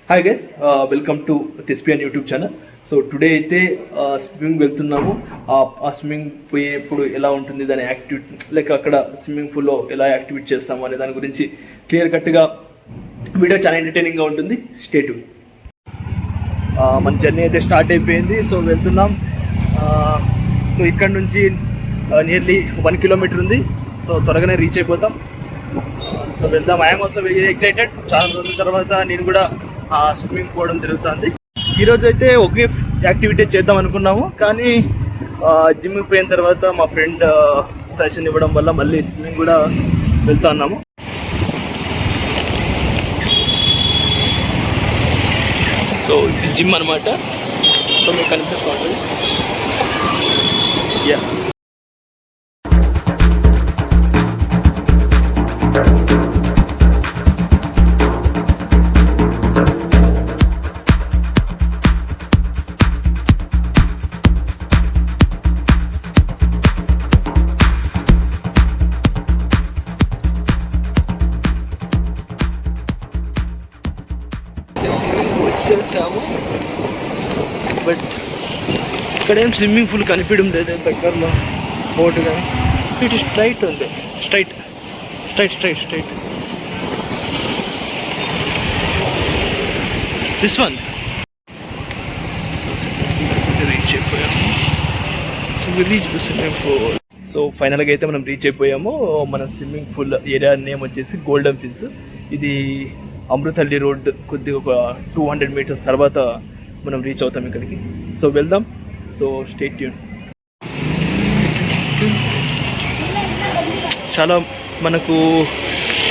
Hi guys, welcome to Thespian YouTube channel. So today అయితే swimming వెళ్తున్నాము. ఆ swimming పోయేప్పుడు ఎలా ఉంటుంది, దాని యాక్టివిటీ లైక్ అక్కడ స్విమ్మింగ్ పూల్లో ఎలా యాక్టివిటీ చేస్తాము అనే దాని గురించి క్లియర్ కట్గా వీడియో చాలా ఎంటర్టైనింగ్గా ఉంటుంది. Stay tune. మన జర్నీ అయితే స్టార్ట్ అయిపోయింది. సో వెళ్తున్నాం. సో ఇక్కడ నుంచి నియర్లీ 1 కిలోమీటర్ ఉంది. సో త్వరగానే రీచ్ అయిపోతాం. సో వెళ్దాం. I'm also very excited. చాలా రోజుల తర్వాత నేను కూడా స్విమ్మింగ్ పోవడం జరుగుతుంది. ఈరోజు అయితే ఒకే యాక్టివిటీ చేద్దాం అనుకున్నాము, కానీ జిమ్కి పోయిన తర్వాత మా ఫ్రెండ్ సజెషన్ ఇవ్వడం వల్ల మళ్ళీ స్విమ్మింగ్ కూడా వెళ్తా ఉన్నాము. సో ఇది జిమ్ అనమాట. సో మీకు కనిపిస్తుంది. యా, వచ్చేసాము. బట్ ఇక్కడేం స్విమ్మింగ్ పూల్ కనిపించడం లేదు దగ్గరలో బోట్ కానీ. సో ఇటు స్ట్రైట్ ఉంది. Straight straight straight straight this one. Reach అయిపోయాము. So we reach the swimming pool. So ఫైనల్గా అయితే మనం రీచ్ అయిపోయాము. మన స్విమ్మింగ్ పూల్ ఏరియా నేమ్ వచ్చేసి గోల్డెన్ ఫిల్స్. ఇది అమృతహల్లి రోడ్ కొద్దిగా ఒక 200 మీటర్స్ తర్వాత మనం రీచ్ అవుతాం ఇక్కడికి. సో వెళ్దాం. So stay tune. చాలా మనకు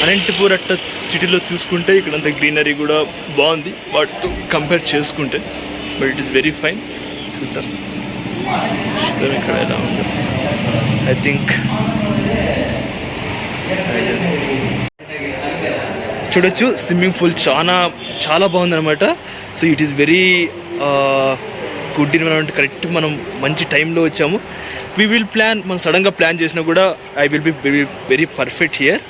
అనంతపూర్ అట్ట సిటీలో చూసుకుంటే ఇక్కడంతా గ్రీనరీ కూడా బాగుంది వాటితో కంపేర్ చేసుకుంటే. But it is very fine. చూద్దాం ఇక్కడ ఎలా ఉంది. ఐ థింక్ చూడొచ్చు స్విమ్మింగ్ పూల్ చాలా చాలా బాగుంది అనమాట. So it is very good environment. Correct మనం మంచి టైంలో వచ్చాము. వీ విల్ ప్లాన్, మనం సడన్గా ప్లాన్ చేసినా కూడా I will be very perfect here.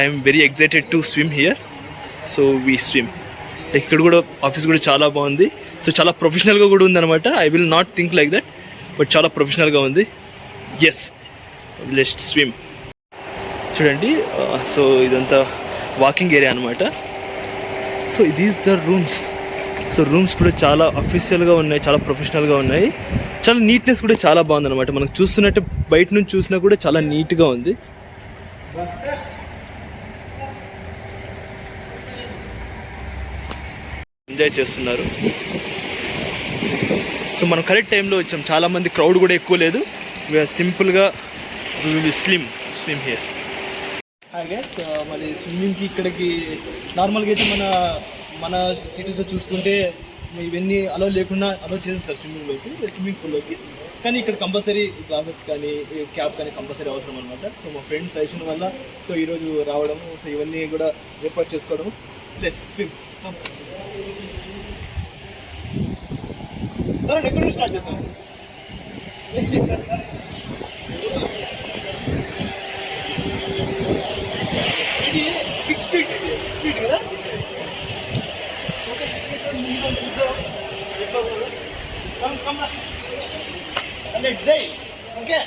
I'm very excited to swim here. So we swim. ఇక్కడ కూడా ఆఫీస్ కూడా చాలా బాగుంది. సో చాలా ప్రొఫెషనల్గా కూడా ఉందన్నమాట. I will not think like that, but చాలా ప్రొఫెషనల్గా ఉంది. Yes, let's swim. చూడండి. సో ఇదంతా వాకింగ్ ఏరియా అనమాట. So these are rooms. So rooms కూడా చాలా అఫీషియల్గా ఉన్నాయి, చాలా ప్రొఫెషనల్గా ఉన్నాయి. చాలా నీట్నెస్ కూడా చాలా బాగుంది అనమాట. మనకు చూస్తున్నట్టు బయట నుంచి చూసినా కూడా చాలా నీట్గా ఉంది. ఎంజాయ్ చేస్తున్నారు. సో మనం కరెక్ట్ టైంలో వచ్చాం. చాలామంది క్రౌడ్ కూడా ఎక్కువ లేదు. సింపుల్గా స్విమ్ హియర్. హాయ్ గైస్, మరి స్విమ్మింగ్కి ఇక్కడికి నార్మల్గా అయితే మన సిటీస్లో చూసుకుంటే ఇవన్నీ అలో లేకుండా అలో చేసేస్తారు స్విమ్మింగ్ పూల్లోకి. కానీ ఇక్కడ కంపల్సరీ గ్లాసెస్ కానీ క్యాప్ కానీ కంపల్సరీ అవసరం అనమాట. సో మా ఫ్రెండ్ సజెషన్ వల్ల సో ఈరోజు రావడము, సో ఇవన్నీ కూడా ఏర్పాటు చేసుకోవడము. Plus swim. ఎక్కడ నుంచి స్టార్ట్ చేద్దాం? ఇది 6 feet కదా. ఓకే, 6 feet చూద్దాం. Let's dive. Okay,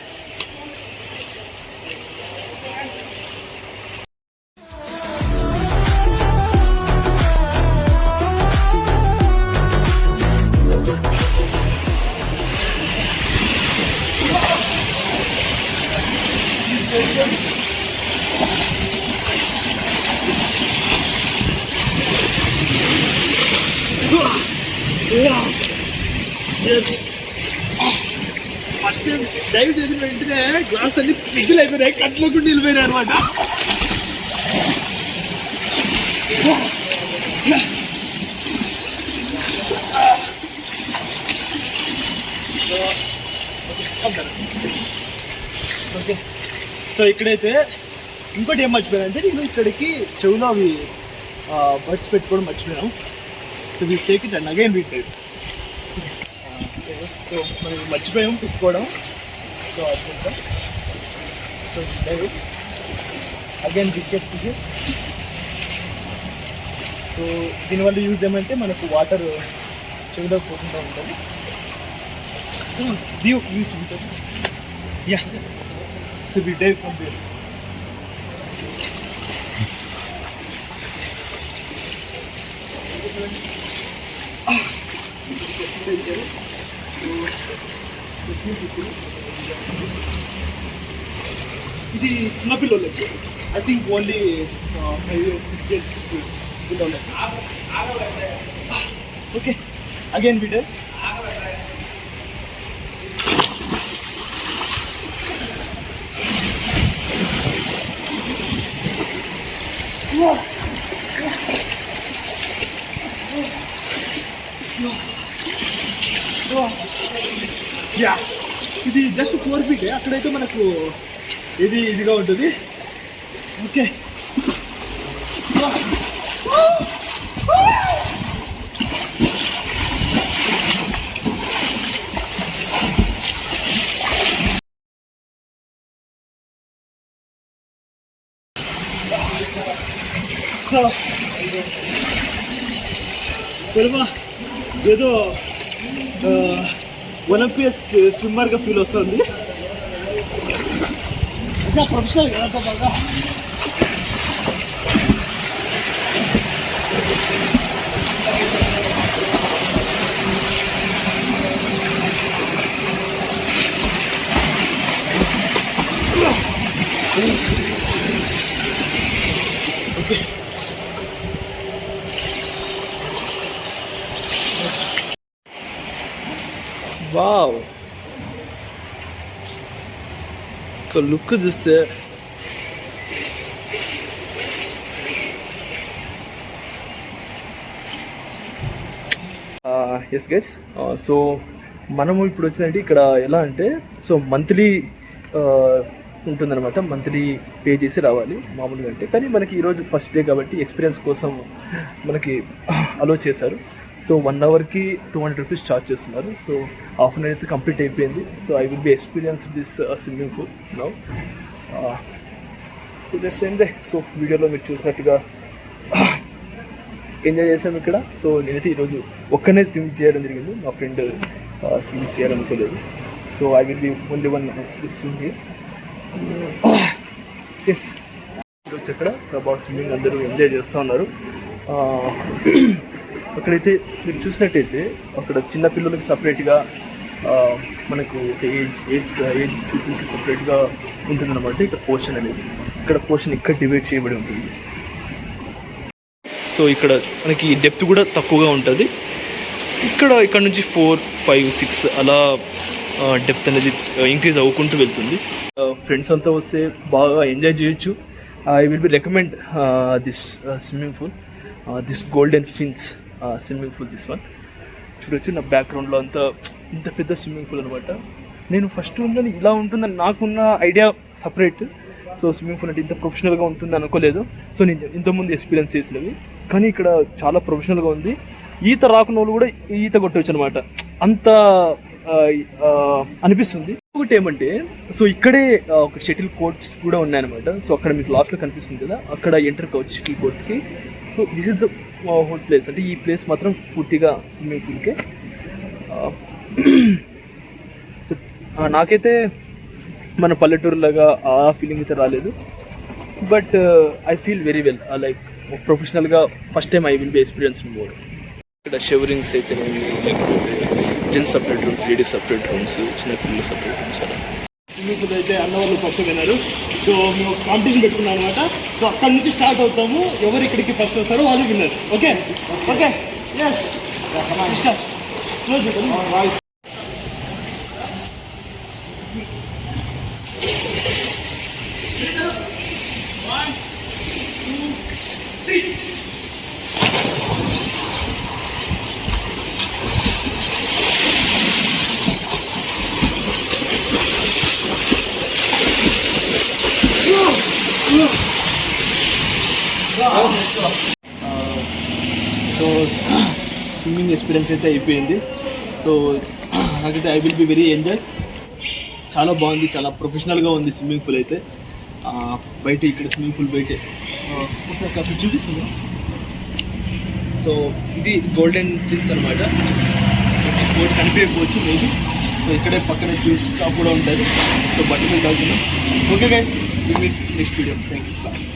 first dive చేసిన వెంటనే గ్లాస్ అన్ని పిజ్జలు అయిపోయినాయి, కట్లో కూడా నిలిపోయినాయి అనమాట. ఓకే, సో ఇక్కడైతే ఇంకోటి ఏం మర్చిపోయానంటే, నేను ఇక్కడికి చెవులో అవి బడ్స్ పెట్టుకోవడం మర్చిపోయాను. So we take it and again we take. So మనం మర్చిపోయాం పెట్టుకోవడం. సో అద్భుతం. సో అగైన్ వికెట్ సో దీనివల్ల యూజ్ ఏమంటే మనకు వాటర్ చెవిలో పోకుండా ఉంటుంది. వ్యూ చూపుతుంది. Yeah, so we dive from there. ఇది చిన్నపిల్లలకి, I think only 5 or 6 years పిల్లలకి. Okay, again video. యా, ఇది జస్ట్ 4 feet. అక్కడైతే మనకు ఇదిగా ఉంటుంది. ఓకే, సో తెలుమా ఏదో ఒలింపియస్ స్విమ్మర్గా ఫీల్ వస్తుంది. ప్రొఫెషనల్ కదా బాగా. ఓకే, వావ్, ఒక లుక్ చూస్తే ఎస్ గైస్. సో మనము ఇప్పుడు వచ్చినట్టు ఇక్కడ ఎలా అంటే, సో మంత్లీ ఉంటుందన్నమాట. మంత్లీ పే చేసి రావాలి మామూలుగా అంటే. కానీ మనకి ఈరోజు ఫస్ట్ డే కాబట్టి ఎక్స్పీరియన్స్ కోసం మనకి అలో చేశారు. సో 1 hourకి 200 rupees ఛార్జ్ చేస్తున్నారు. సో హాఫ్ అన్ అవర్ అయితే కంప్లీట్ అయిపోయింది. So I will be experience this swimming pool now. So just ఏందే, సో వీడియోలో మీరు చూసినట్టుగా ఎంజాయ్ చేసాము ఇక్కడ. సో నేనైతే ఈరోజు ఒక్కనే స్విమ్ చేయడం జరిగింది, మా ఫ్రెండ్ స్విమ్ చేయాలనుకోలేదు. So I will be only one swim here. Yes, వచ్చి అక్కడ సో అబౌట్ స్విమ్మింగ్ అందరూ ఎంజాయ్ చేస్తూ ఉన్నారు. అక్కడైతే మీరు చూసినట్టయితే అక్కడ చిన్నపిల్లలకి సపరేట్గా, మనకు ఏజ్ పీపుల్కి సపరేట్గా ఉంటుందన్నమాట. ఇక్కడ పోర్షన్ అనేది, ఇక్కడ డివైడ్ చేయబడి ఉంటుంది. సో ఇక్కడ మనకి డెప్త్ కూడా తక్కువగా ఉంటుంది. ఇక్కడ నుంచి 4, 5, 6 అలా డెప్త్ అనేది ఇంక్రీజ్ అవ్వుకుంటూ వెళ్తుంది. ఫ్రెండ్స్ అంతా వస్తే బాగా ఎంజాయ్ చేయొచ్చు. I will be recommend this swimming pool, this golden fins swimming pool. This one చూడొచ్చు. నా బ్యాక్గ్రౌండ్లో అంతా ఇంత పెద్ద స్విమ్మింగ్ పూల్ అనమాట. నేను ఫస్ట్ ఉందని ఇలా ఉంటుందని నాకున్న idea separate. So swimming pool అంటే ఇంత ప్రొఫెషనల్గా ఉంటుంది అనుకోలేదు. సో నేను ఇంతకుముందు ఎక్స్పీరియన్స్ చేసినవి, కానీ ఇక్కడ చాలా ప్రొఫెషనల్గా ఉంది. ఈత రాకున్న వాళ్ళు కూడా ఈత కొట్టవచ్చు అనమాట, అంత అనిపిస్తుంది. ఒకటి ఏమంటే, సో ఇక్కడే ఒక షటిల్ కోర్ట్స్ కూడా ఉన్నాయన్నమాట. సో అక్కడ మీకు లాస్ట్లో కనిపిస్తుంది కదా, అక్కడ ఎంటర్ కావచ్చు షటిల్ కోర్ట్కి. So this is the whole place. అంటే ఈ ప్లేస్ మాత్రం పూర్తిగా స్విమ్మింగ్ పూల్కే. సో నాకైతే మన పల్లెటూరులాగా ఆ ఫీలింగ్ అయితే రాలేదు. But I feel very well, like ప్రొఫెషనల్గా first time I will be experience more. ఇక్కడ షవరింగ్స్ అయితే లేకపోతే gents separate rooms, ladies separate rooms, చిన్నపిల్లలు సపరేట్ రూమ్స్ అలా. స్విమ్మింగ్ పూల్ అయితే అన్నవాళ్ళు ఫస్ట్ విన్నారు. సో మేము కాంపిటీషన్ పెట్టుకున్నాం అనమాట. సో అక్కడ నుంచి స్టార్ట్ అవుతాము. ఎవరు ఇక్కడికి ఫస్ట్ వస్తారో వాళ్ళు winners. Okay okay, yes start. Close. So swimming experience అయితే అయిపోయింది. సో నాకైతే I will be very enjoy. చాలా బాగుంది, చాలా ప్రొఫెషనల్గా ఉంది స్విమ్మింగ్ పూల్ అయితే. బయట ఇక్కడ స్విమ్మింగ్ పూల్ బయట ఒకసారి కాస్త చూపిస్తుంది. సో ఇది గోల్డెన్ ఫిన్స్ అనమాట. బోర్డు కనిపించకపోవచ్చు మేబీ. సో ఇక్కడే పక్కన జ్యూస్ షాప్ కూడా ఉంటుంది. సో బట్టలు తాగుతున్నాం. Okay guys, next video. Thank you.